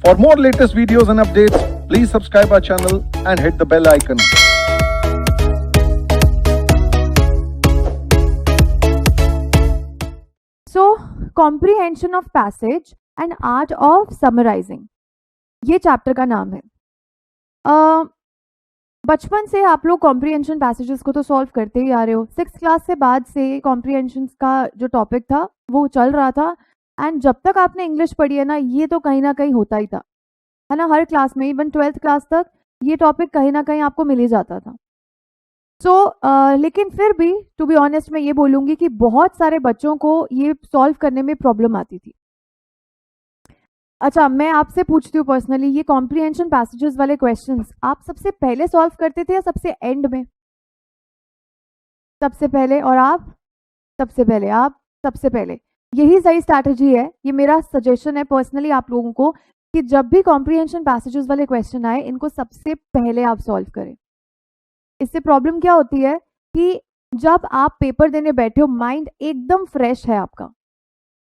For more latest videos and updates, please subscribe our channel and hit the bell icon. So, comprehension of passage and art of summarizing, ये chapter का नाम है। बचपन से आप लोग कॉम्प्रीहेंशन पैसेजेस को तो सॉल्व करते ही आ रहे हो। 6th क्लास से बाद से कॉम्प्रीहेंशन का जो टॉपिक था वो चल रहा था, एंड जब तक आपने इंग्लिश पढ़ी है ना, ये तो कहीं ना कहीं होता ही था, है ना। हर क्लास में, इवन 12th क्लास तक ये टॉपिक कहीं ना कहीं आपको मिल ही जाता था। लेकिन फिर भी टू बी ऑनेस्ट मैं ये बोलूँगी कि बहुत सारे बच्चों को ये सॉल्व करने में प्रॉब्लम आती थी। अच्छा, मैं आपसे पूछती हूँ पर्सनली, ये कॉम्प्रीहेंशन पैसेजेस वाले क्वेश्चंस आप सबसे पहले सॉल्व करते थे या सबसे एंड में? सबसे पहले। और आप? सबसे पहले। आप? सबसे पहले। यही सही स्ट्रैटेजी है। ये मेरा सजेशन है पर्सनली आप लोगों को कि जब भी कॉम्प्रीहेंशन पैसेजेस वाले क्वेश्चन आए, इनको सबसे पहले आप सॉल्व करें। इससे प्रॉब्लम क्या होती है कि जब आप पेपर देने बैठे हो, माइंड एकदम फ्रेश है आपका,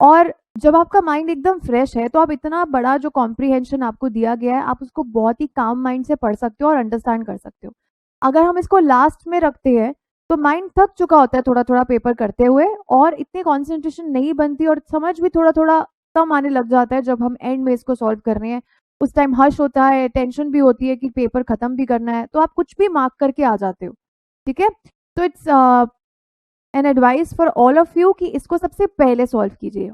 और जब आपका माइंड एकदम फ्रेश है तो आप इतना बड़ा जो कॉम्प्रीहेंशन आपको दिया गया है, आप उसको बहुत ही काम माइंड से पढ़ सकते हो और अंडरस्टैंड कर सकते हो। अगर हम इसको लास्ट में रखते हैं तो माइंड थक चुका होता है थोड़ा थोड़ा पेपर करते हुए, और इतनी कॉन्सेंट्रेशन नहीं बनती, और समझ भी थोड़ा थोड़ा कम आने लग जाता है। जब हम एंड में इसको सॉल्व कर रहे हैं उस टाइम हर्ष होता है, टेंशन भी होती है कि पेपर खत्म भी करना है, तो आप कुछ भी मार्क करके आ जाते हो। ठीक है, तो it's an advice for all of you कि इसको सबसे पहले सॉल्व कीजिए।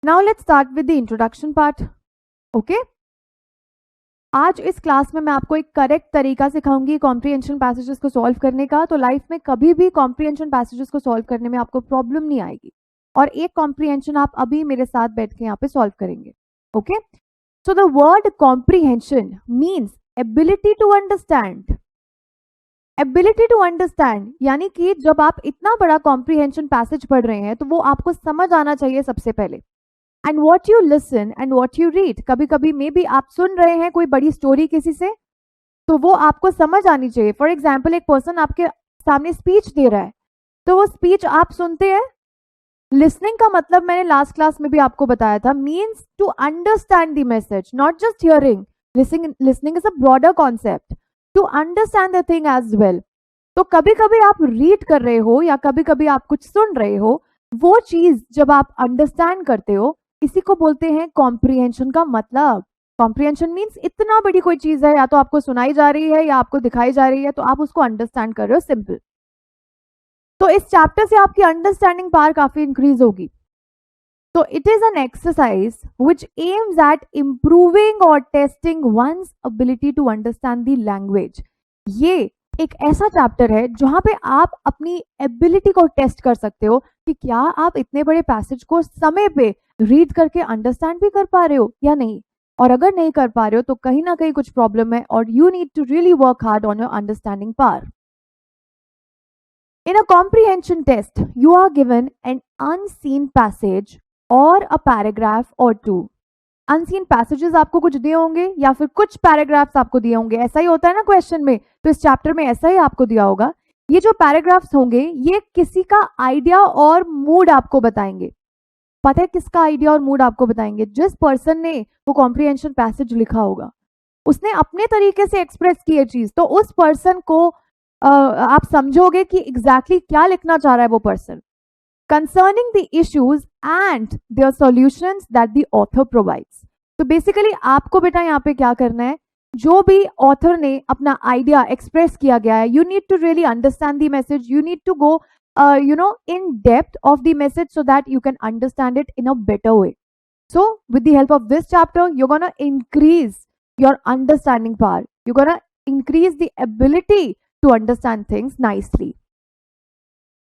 Now let's start with the introduction part. Okay, आज इस क्लास में मैं आपको एक करेक्ट तरीका सिखाऊंगी कॉम्प्रीहेंशन पैसेजेस को सॉल्व करने का, तो लाइफ में कभी भी कॉम्प्रीहेंशन पैसेजेस को सॉल्व करने में आपको प्रॉब्लम नहीं आएगी। और एक कॉम्प्रीहेंशन आप अभी मेरे साथ बैठ के यहाँ पे सॉल्व करेंगे। Okay, so the word comprehension means ability to understand. Ability to understand यानी कि जब आप इतना बड़ा कॉम्प्रीहेंशन पैसेज पढ़ रहे हैं तो वो आपको समझ आना चाहिए सबसे पहले। And what you listen and what you read, कभी कभी मे बी आप सुन रहे हैं कोई बड़ी स्टोरी किसी से, तो वो आपको समझ आनी चाहिए। फॉर एग्जाम्पल, एक पर्सन आपके सामने स्पीच दे रहा है, तो वो स्पीच आप सुनते हैं। लिसनिंग का मतलब मैंने लास्ट क्लास में भी आपको बताया था, means to understand the message, not just hearing. Listening is a broader concept, to understand the thing as well. तो कभी कभी आप रीड कर रहे हो या कभी कभी आप कुछ सुन रहे हो, वो चीज जब आप अंडरस्टैंड करते हो, इसी को बोलते हैं कॉम्प्रीहेंशन का मतलब। कॉम्प्रीहेंशन मीन्स इतना बड़ी कोई चीज है, या तो आपको सुनाई जा रही है या आपको दिखाई जा रही है, तो आप उसको अंडरस्टैंड कर रहे हो, सिंपल। तो इस चैप्टर से आपकी अंडरस्टैंडिंग पावर काफी इंक्रीज होगी। तो it is an exercise which aims at improving और testing one's ability to understand the language. ये एक ऐसा चैप्टर है जहां पे आप अपनी एबिलिटी को टेस्ट कर सकते हो कि क्या आप इतने बड़े पैसेज को समय पे रीड करके अंडरस्टैंड भी कर पा रहे हो या नहीं। और अगर नहीं कर पा रहे हो तो कहीं ना कहीं कुछ प्रॉब्लम है, और you need to really work hard on your understanding power. In a comprehension test, you are given an unseen passage or a paragraph or two. Unseen passages आपको कुछ दिए होंगे या फिर कुछ पैराग्राफ्स आपको दिए होंगे, ऐसा ही होता है ना क्वेश्चन में, तो इस चैप्टर में ऐसा ही आपको दिया होगा। ये जो पैराग्राफ्स होंगे ये किसी का आइडिया और मूड आपको बताएंगे। पता है किसका आइडिया और मूड आपको बताएंगे? जिस पर्सन ने वो कॉम्प्रीहेंशन पैसेज लिखा होगा, उसने अपने तरीके से एक्सप्रेस की है चीज, तो उस पर्सन को आप समझोगे कि एग्जैक्टली क्या लिखना चाह रहा है वो person, concerning the issues and their solutions that the author provides. तो बेसिकली आपको बेटा यहाँ पे क्या करना है, जो भी ऑथर ने अपना आइडिया एक्सप्रेस किया गया है, you need to really understand the message, you need to go in depth of the message so that you can understand it in a better way. So with the help of this chapter, you're going to increase your understanding power. You're going to increase the ability to understand things nicely.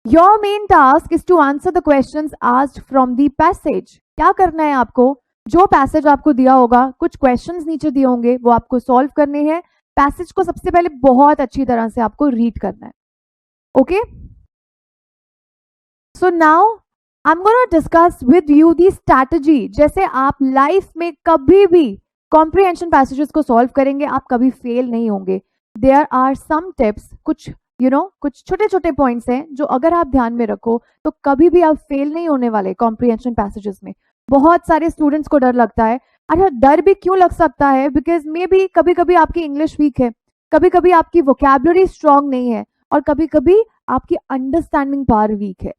Your main task is to answer the questions asked from the passage. क्या करना है आपको? जो passage आपको दिया होगा, कुछ questions नीचे दिए होंगे, वो आपको सॉल्व करने हैं। पैसेज को सबसे पहले बहुत अच्छी तरह से आपको रीड करना है। Okay, so now I am gonna discuss with you the strategy, जैसे आप लाइफ में कभी भी कॉम्प्रीहेंशन पैसेजेस को सॉल्व करेंगे, आप कभी फेल नहीं होंगे। देयर आर सम टिप्स, कुछ कुछ छोटे छोटे पॉइंट्स हैं जो अगर आप ध्यान में रखो तो कभी भी आप फेल नहीं होने वाले कॉम्प्रीहेंशन पैसेजेस में। बहुत सारे स्टूडेंट्स को डर लगता है अच्छा, डर भी क्यों लग सकता है? बिकॉज मे बी कभी कभी आपकी इंग्लिश वीक है, कभी कभी आपकी वोकैबुलरी स्ट्रांग नहीं है, और कभी कभी आपकी अंडरस्टैंडिंग पावर वीक है।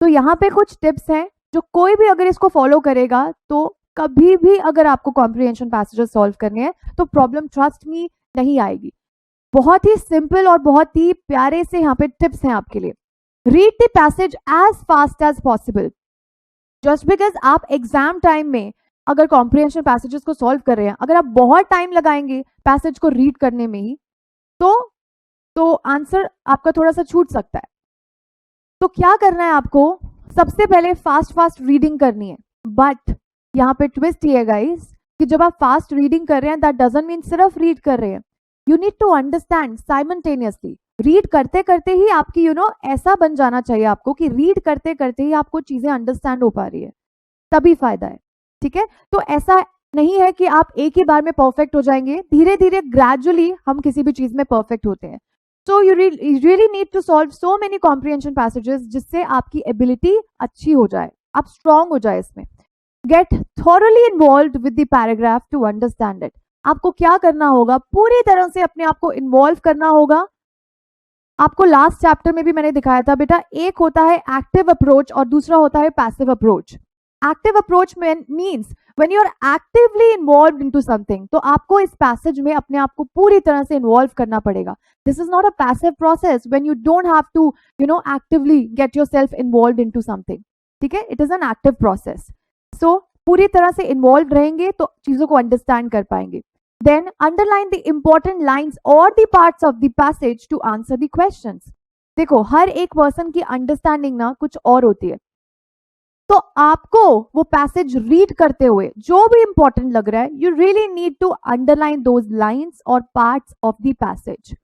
तो यहाँ पे कुछ टिप्स हैं जो कोई भी अगर इसको फॉलो करेगा तो कभी भी अगर आपको कॉम्प्रिहेंशन पैसेजेस सॉल्व करने हैं तो प्रॉब्लम, ट्रस्ट मी, नहीं आएगी। बहुत ही सिंपल और बहुत ही प्यारे से यहाँ पे टिप्स हैं आपके लिए। Read the passage as fast as possible. Just because आप एग्जाम टाइम में अगर कॉम्प्रिहेंशन पैसेजेस को सॉल्व कर रहे हैं, अगर आप बहुत टाइम लगाएंगे पैसेज को रीड करने में ही तो आंसर आपका थोड़ा सा छूट सकता है। तो क्या करना है आपको? सबसे पहले फास्ट रीडिंग करनी है। बट यहाँ पे ट्विस्ट ये है गाइस कि जब आप फास्ट रीडिंग कर रहे हैं दैट डजंट मीन सिर्फ रीड कर रहे हैं, you need to understand simultaneously. Read करते करते ही आपकी ऐसा बन जाना चाहिए आपको कि रीड करते करते ही आपको चीजें अंडरस्टैंड हो पा रही है, तभी फायदा है। ठीक है, तो ऐसा नहीं है कि आप एक ही बार में परफेक्ट हो जाएंगे, धीरे धीरे ग्रेजुअली हम किसी भी चीज में परफेक्ट होते हैं। So you really need to solve so many comprehension passages जिससे आपकी एबिलिटी अच्छी हो जाए, आप स्ट्रांग हो जाए इसमें। Get thoroughly involved with the paragraph to understand it। आपको क्या करना होगा? पूरी तरह से अपने आप को इन्वॉल्व करना होगा। आपको लास्ट चैप्टर में भी मैंने दिखाया था बेटा, एक होता है एक्टिव अप्रोच और दूसरा होता है passive approach. Active approach means when you are actively involved into something, तो आपको इस पैसेज में अपने आप को पूरी तरह से इन्वॉल्व करना पड़ेगा। This is not a passive process when you don't have to actively get yourself involved into something। ठीक है, it is an active process। So पूरी तरह से इन्वॉल्व रहेंगे तो चीजों को अंडरस्टैंड कर पाएंगे। Then underline the important lines or the parts of the passage to answer the questions। देखो, हर एक पर्सन की अंडरस्टैंडिंग ना कुछ और होती है, तो आपको वो पैसेज रीड करते हुए जो भी इंपॉर्टेंट लग रहा है, you really need to underline those lines और पार्ट्स ऑफ द पैसेज।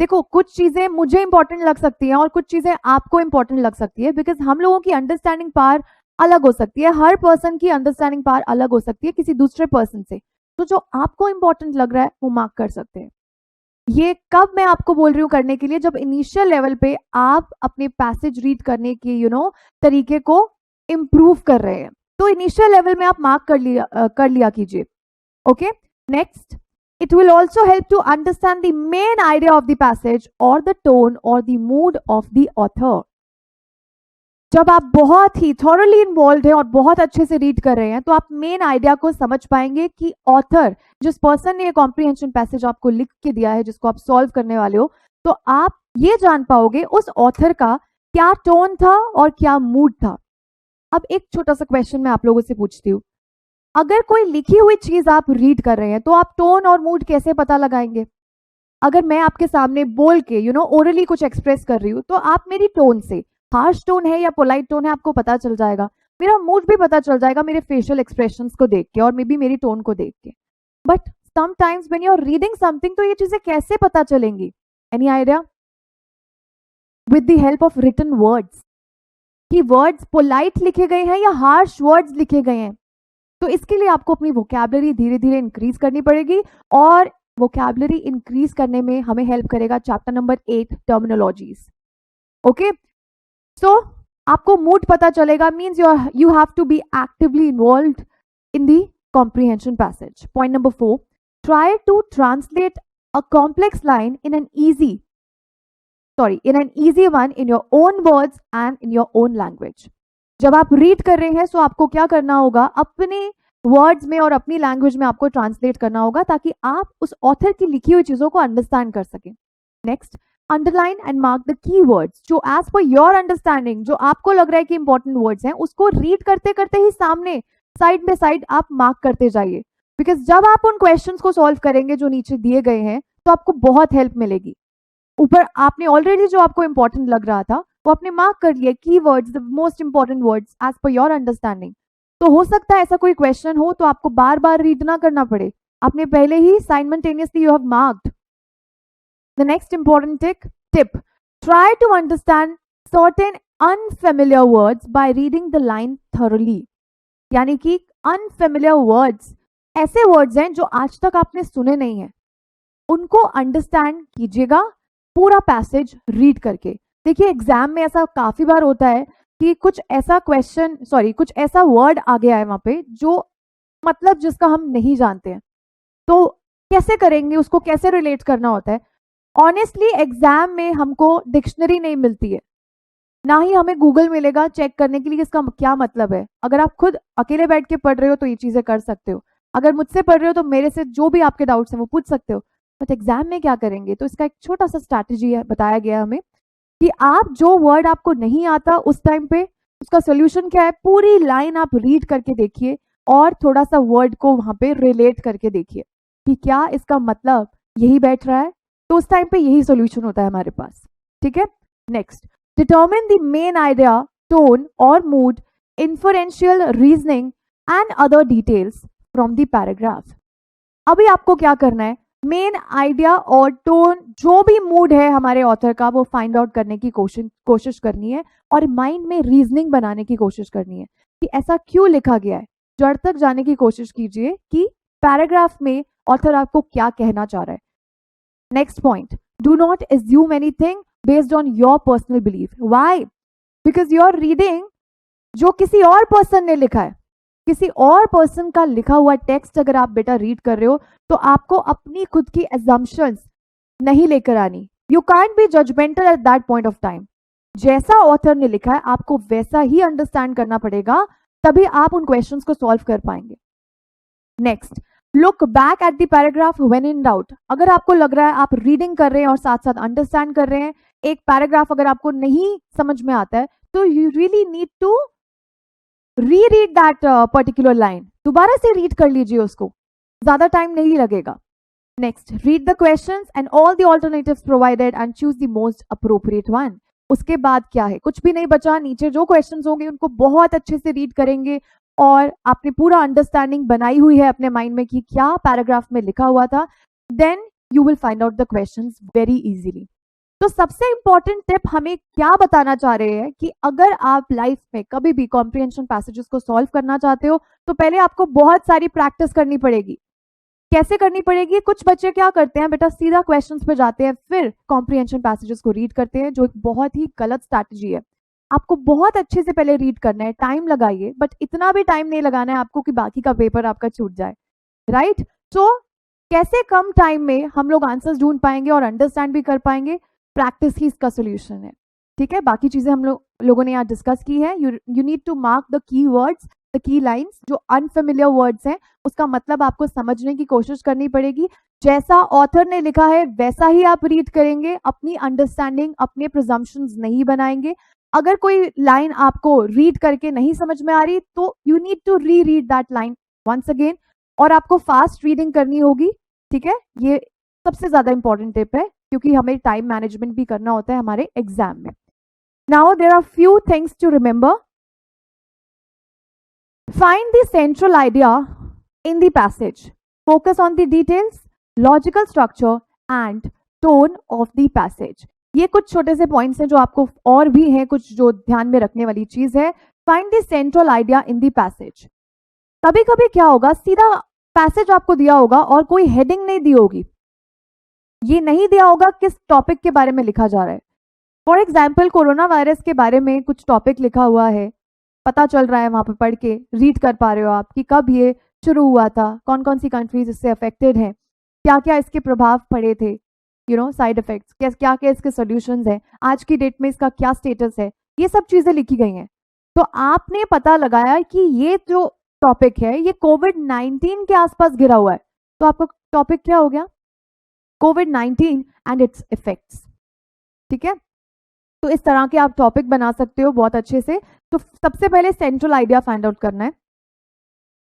देखो, कुछ चीजें मुझे इंपॉर्टेंट लग सकती हैं और कुछ चीजें आपको इंपॉर्टेंट लग सकती है, बिकॉज हम लोगों की अंडरस्टैंडिंग पावर अलग हो सकती है, हर पर्सन की अंडरस्टैंडिंग पावर अलग हो सकती है किसी दूसरे पर्सन से। तो जो आपको इंपॉर्टेंट लग रहा है वो मार्क कर सकते हैं। ये कब मैं आपको बोल रही हूँ करने के लिए? जब इनिशियल लेवल पे आप अपने पैसेज रीड करने के तरीके को इम्प्रूव कर रहे हैं, तो इनिशियल लेवल में आप मार्क कर लिया कीजिए। Okay, next, it will also help to understand the main idea of the passage और द टोन और the mood of the author. जब आप बहुत ही थॉरली इन्वॉल्व हैं और बहुत अच्छे से रीड कर रहे हैं, तो आप मेन आइडिया को समझ पाएंगे कि ऑथर, जिस पर्सन ने ये कॉम्प्रिहेंशन पैसेज आपको लिख के दिया है, जिसको आप सॉल्व करने वाले हो, तो आप ये जान पाओगे उस ऑथर का क्या टोन था और क्या मूड था। अब एक छोटा सा क्वेश्चन मैं आप लोगों से पूछती हूँ, अगर कोई लिखी हुई चीज आप रीड कर रहे हैं तो आप टोन और मूड कैसे पता लगाएंगे? अगर मैं आपके सामने बोल के ओरली कुछ एक्सप्रेस कर रही हूँ, तो आप मेरी टोन से, हार्श टोन है या पोलाइट टोन है, आपको पता चल जाएगा। मेरा मूड भी पता चल जाएगा मेरे फेशियल एक्सप्रेशंस को देख के और मे बी मेरी टोन को देख के। But sometimes when you are reading something, तो ये चीजें कैसे पता चलेंगी? Any idea? With the help of written words, कि वर्ड्स पोलाइट लिखे गए हैं या हार्श वर्ड्स लिखे गए हैं। तो इसके लिए आपको अपनी वोकैबुलरी धीरे धीरे इंक्रीज करनी पड़ेगी, और वोकैबुलरी इंक्रीज करने में हमें हेल्प करेगा chapter number 8, terminologies. Okay, so आपको मूड पता चलेगा, means you have to be actively involved in the comprehension passage. Point number 4, try to translate a complex line in an easy one in your own words and in your own language। जब आप read कर रहे हैं, सो आपको क्या करना होगा? अपने वर्ड्स में और अपनी लैंग्वेज में आपको ट्रांसलेट करना होगा, ताकि आप उस ऑथर की लिखी हुई चीजों को अंडरस्टैंड कर सकें। Next, underline and mark the key words जो एज पर योर अंडरस्टैंडिंग, जो आपको लग रहा है कि इंपॉर्टेंट वर्ड्स हैं, उसको रीड करते करते ही सामने साइड बाय साइड आप मार्क करते जाइए। बिकॉज जब आप उन क्वेश्चंस को सॉल्व करेंगे जो नीचे दिए गए हैं, तो आपको बहुत हेल्प मिलेगी। ऊपर आपने ऑलरेडी जो आपको इंपॉर्टेंट लग रहा था वो आपने मार्क कर लिया, key words, the most important words as per your understanding. तो हो सकता है ऐसा कोई क्वेश्चन हो तो आपको बार बार रीड ना करना पड़े, आपने पहले ही simultaneously you have marked. The next important tip, try to understand certain unfamiliar words by reading the line thoroughly। यानी कि unfamiliar words ऐसे वर्ड्स हैं जो आज तक आपने सुने नहीं है, उनको अंडरस्टैंड कीजिएगा पूरा पैसेज रीड करके। देखिए, एग्जाम में ऐसा काफी बार होता है कि कुछ ऐसा वर्ड आ गया है वहां पे जो मतलब जिसका हम नहीं जानते हैं, तो कैसे करेंगे, उसको कैसे रिलेट करना होता है। ऑनेस्टली एग्जाम में हमको डिक्शनरी नहीं मिलती है, ना ही हमें गूगल मिलेगा चेक करने के लिए इसका क्या मतलब है। अगर आप खुद अकेले बैठ के पढ़ रहे हो तो ये चीजें कर सकते हो, अगर मुझसे पढ़ रहे हो तो मेरे से जो भी आपके डाउट्स हैं वो पूछ सकते हो। बट एग्जाम में क्या करेंगे, तो इसका एक छोटा सा स्ट्रैटेजी है, बताया गया हमें कि आप जो वर्ड आपको नहीं आता उस टाइम पे, उसका सोल्यूशन क्या है, पूरी लाइन आप रीड करके देखिए और थोड़ा सा वर्ड को वहां पे रिलेट करके देखिए कि क्या इसका मतलब यही बैठ रहा है, तो उस टाइम पे यही सोल्यूशन होता है हमारे पास। ठीक है, next, determine the main idea, tone और mood, inferential reasoning and other details from the paragraph. अभी आपको क्या करना है, मेन आइडिया और टोन, जो भी मूड है हमारे ऑथर का, वो फाइंड आउट करने की कोशिश करनी है और माइंड में रीजनिंग बनाने की कोशिश करनी है कि ऐसा क्यों लिखा गया है। जड़ तक जाने की कोशिश कीजिए कि पैराग्राफ में ऑथर आपको क्या कहना चाह रहा है। Next point, do not assume anything based on your personal belief. Why? Because you are reading जो किसी और पर्सन ने लिखा है, किसी और पर्सन का लिखा हुआ टेक्स्ट अगर आप बेटा रीड कर रहे हो तो आपको अपनी खुद की एजम्पशंस नहीं लेकर आनी। You can't be judgmental at that point of time. जैसा ऑथर ने लिखा है आपको वैसा ही अंडरस्टैंड करना पड़ेगा, तभी आप उन क्वेश्चंस को सॉल्व कर पाएंगे। Next, look back at the paragraph when in doubt. अगर आपको लग रहा है आप रीडिंग कर रहे हैं और साथ साथ अंडरस्टैंड कर रहे हैं, एक पैराग्राफ अगर आपको नहीं समझ में आता है तो you really need to read that particular line, दोबारा से रीड कर लीजिए उसको, ज्यादा टाइम नहीं लगेगा। Next, read the questions and all the alternatives provided and choose the most appropriate one. उसके बाद क्या है, कुछ भी नहीं बचा, नीचे जो क्वेश्चंस होंगे उनको बहुत अच्छे से रीड करेंगे और आपने पूरा अंडरस्टैंडिंग बनाई हुई है अपने माइंड में कि क्या पैराग्राफ में लिखा हुआ था, then you will find out the questions very easily. तो सबसे इंपॉर्टेंट टिप हमें क्या बताना चाह रहे हैं कि अगर आप लाइफ में कभी भी कॉम्प्रिहेंशन पैसेजेस को सॉल्व करना चाहते हो तो पहले आपको बहुत सारी प्रैक्टिस करनी पड़ेगी। कैसे करनी पड़ेगी? कुछ बच्चे क्या करते हैं बेटा, सीधा क्वेश्चंस पे जाते हैं फिर कॉम्प्रिहेंशन पैसेजेस को रीड करते हैं, जो एक बहुत ही गलत स्ट्रैटेजी है। आपको बहुत अच्छे से पहले रीड करना है, टाइम लगाइए, बट इतना भी टाइम नहीं लगाना है आपको कि बाकी का पेपर आपका छूट जाए, राइट? तो कैसे कम टाइम में हम लोग आंसर्स ढूंढ पाएंगे और अंडरस्टैंड भी कर पाएंगे? प्रैक्टिस ही इसका सोल्यूशन है। ठीक है, बाकी चीजें हम लोगों ने यहाँ डिस्कस की है। You need to mark the key words, the key lines, जो अनफेमिलियर वर्ड्स हैं उसका मतलब आपको समझने की कोशिश करनी पड़ेगी। जैसा ऑथर ने लिखा है वैसा ही आप रीड करेंगे, अपनी अंडरस्टैंडिंग, अपने प्रिजम्पशंस नहीं बनाएंगे। अगर कोई लाइन आपको रीड करके नहीं समझ में आ रही तो you need to re read that line once again, और आपको फास्ट रीडिंग करनी होगी। ठीक है, ये सबसे ज्यादा इंपॉर्टेंट टिप है क्योंकि हमें टाइम मैनेजमेंट भी करना होता है हमारे एग्जाम में। Now there are few things to remember. Find the central idea in the passage, focus on the details, logical structure and tone of the passage. ये कुछ छोटे से पॉइंट्स हैं जो आपको, और भी हैं कुछ जो ध्यान में रखने वाली चीज है। Find the central idea in the passage. कभी कभी क्या होगा, सीधा पैसेज आपको दिया होगा और कोई हेडिंग नहीं दी होगी, ये नहीं दिया होगा किस टॉपिक के बारे में लिखा जा रहा है। फॉर एग्जाम्पल, कोरोना वायरस के बारे में कुछ टॉपिक लिखा हुआ है, पता चल रहा है वहां पर, पढ़ के रीड कर पा रहे हो आप कि कब ये शुरू हुआ था, कौन कौन सी कंट्रीज इससे अफेक्टेड हैं, क्या क्या इसके प्रभाव पड़े थे, साइड इफेक्ट्स, क्या क्या इसके सोल्यूशंस हैं, आज की डेट में इसका क्या स्टेटस है, ये सब चीजें लिखी गई हैं। तो आपने पता लगाया कि ये जो टॉपिक है ये कोविड-19 के आसपास घिरा हुआ है, तो आपका टॉपिक क्या हो गया? कोविड-19 एंड इट्स इफेक्ट्स। ठीक है, तो इस तरह के आप टॉपिक बना सकते हो बहुत अच्छे से। तो सबसे पहले सेंट्रल आइडिया फाइंड आउट करना है,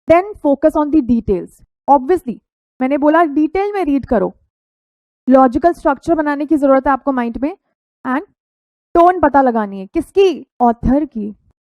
then focus on the details. Obviously मैंने बोला डिटेल में रीड करो, लॉजिकल स्ट्रक्चर बनाने की जरूरत है आपको माइंड में, एंड टोन पता लगानी है, किसकी? ऑथर की।